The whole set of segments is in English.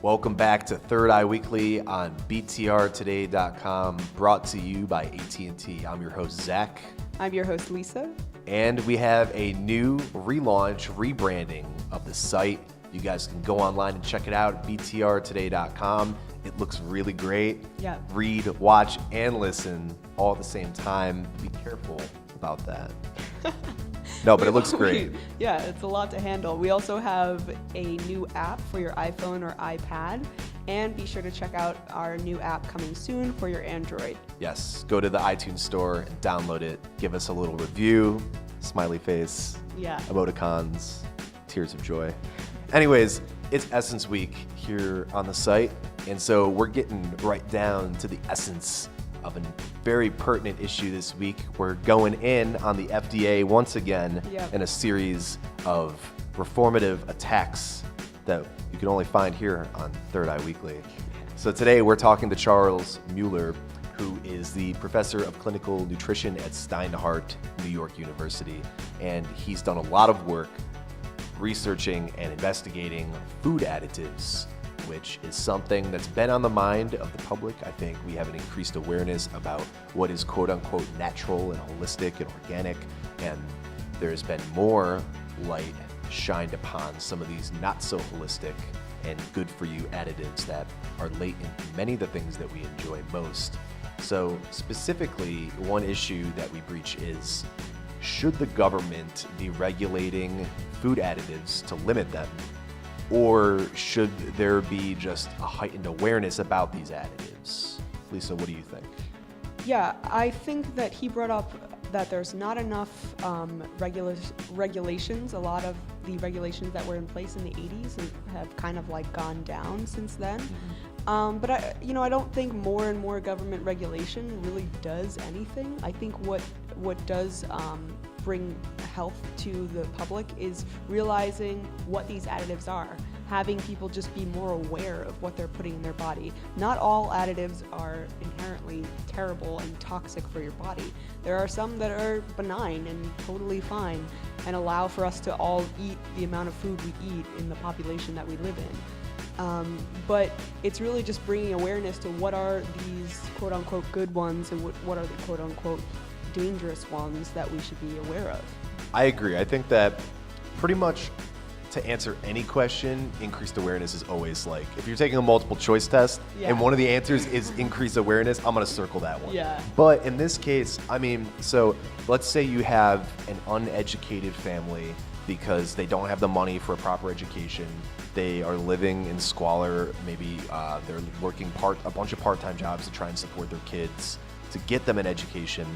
Welcome back to Third Eye Weekly on BTRtoday.com, brought to you by AT&T. I'm your host, Zach. I'm your host, Lisa. And we have a new relaunch, rebranding of the site. You guys can go online and check it out, BTRtoday.com. It looks really great. Yeah. Read, watch, and listen all at the same time. Be careful about that. No, but it looks great. Yeah, it's a lot to handle. We also have a new app for your iPhone or iPad, and be sure to check out our new app coming soon for your Android. Yes, go to the iTunes store and download it. Give us a little review, smiley face, Yeah. emoticons, tears of joy. Anyways, it's Essence Week here on the site, and so we're getting right down to the essence of a very pertinent issue this week. We're going in on the FDA once again in a series of reformative attacks that you can only find here on Third Eye Weekly. So today we're talking to Charles Mueller, who is the professor of clinical nutrition at Steinhardt, New York University, and he's done a lot of work researching and investigating food additives, which is something that's been on the mind of the public. I think we have an increased awareness about what is quote-unquote natural and holistic and organic, and there's been more light shined upon some of these not so holistic and good for you additives that are latent in many of the things that we enjoy most. So specifically, one issue that we breach is, should the government be regulating food additives to limit them? Or should there be just a heightened awareness about these additives? Lisa, what do you think? Yeah, I think that he brought up that there's not enough regulations. A lot of the regulations that were in place in the 80s have kind of like gone down since then. But I don't think more and more government regulation really does anything. I think what does bring health to the public is realizing what these additives are, having people just be more aware of what they're putting in their body. Not all additives are inherently terrible and toxic for your body. There are some that are benign and totally fine and allow for us to all eat the amount of food we eat in the population that we live in. But it's really just bringing awareness to what are these quote-unquote good ones and what are the quote-unquote dangerous ones that we should be aware of. I agree. I think that pretty much to answer any question, increased awareness is always like, if you're taking a multiple choice test and one of the answers is increased awareness, I'm going to circle that one. Yeah. But in this case, so let's say you have an uneducated family because they don't have the money for a proper education. They are living in squalor. Maybe they're working a bunch of part-time jobs to try and support their kids to get them an education,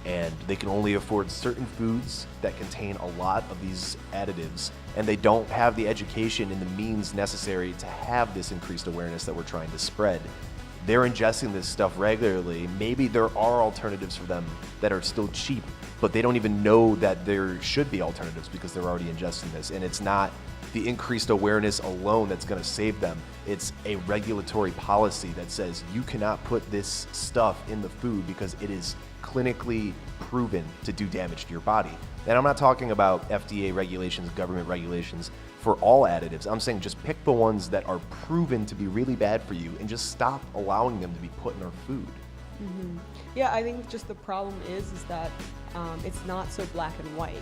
and they can only afford certain foods that contain a lot of these additives, and they don't have the education and the means necessary to have this increased awareness that we're trying to spread. They're ingesting this stuff regularly. Maybe there are alternatives for them that are still cheap, but they don't even know that there should be alternatives because they're already ingesting this. And it's not the increased awareness alone that's going to save them. It's a regulatory policy that says you cannot put this stuff in the food because it is clinically proven to do damage to your body. And I'm not talking about FDA regulations, government regulations for all additives. I'm saying just pick the ones that are proven to be really bad for you and just stop allowing them to be put in our food. Mm-hmm. Yeah, I think just the problem is that it's not so black and white.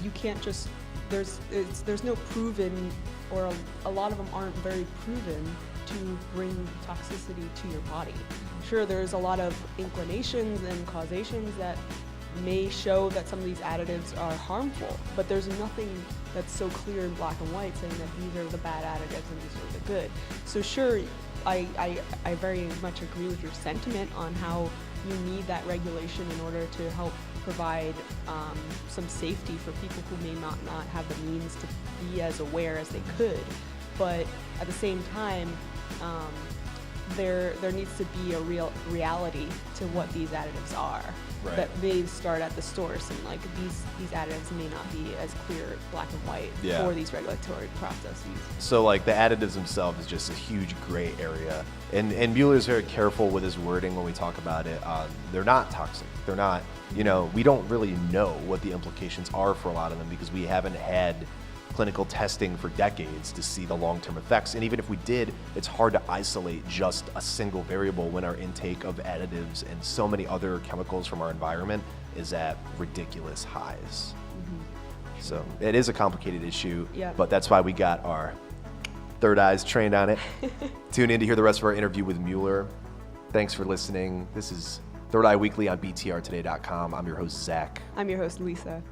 You can't just, there's no proven, or a lot of them aren't very proven to bring toxicity to your body. Sure, there's a lot of inclinations and causations that may show that some of these additives are harmful, but there's nothing that's so clear in black and white saying that these are the bad additives and these are the good. So sure, I very much agree with your sentiment on how you need that regulation in order to help provide some safety for people who may not have the means to be as aware as they could. But at the same time, there needs to be a real reality to what these additives are. Right. That they start at the source, and like these additives may not be as clear, black and white for these regulatory processes. So like the additives themselves is just a huge gray area, and Mueller's very careful with his wording when we talk about it. They're not toxic. They're not. We don't really know what the implications are for a lot of them because we haven't had clinical testing for decades to see the long-term effects. And even if we did, it's hard to isolate just a single variable when our intake of additives and so many other chemicals from our environment is at ridiculous highs. So it is a complicated issue, Yeah. but that's why we got our third eyes trained on it. Tune in to hear the rest of our interview with Mueller. Thanks for listening. This is Third Eye Weekly on BTRtoday.com. I'm your host, Zach. I'm your host, Lisa.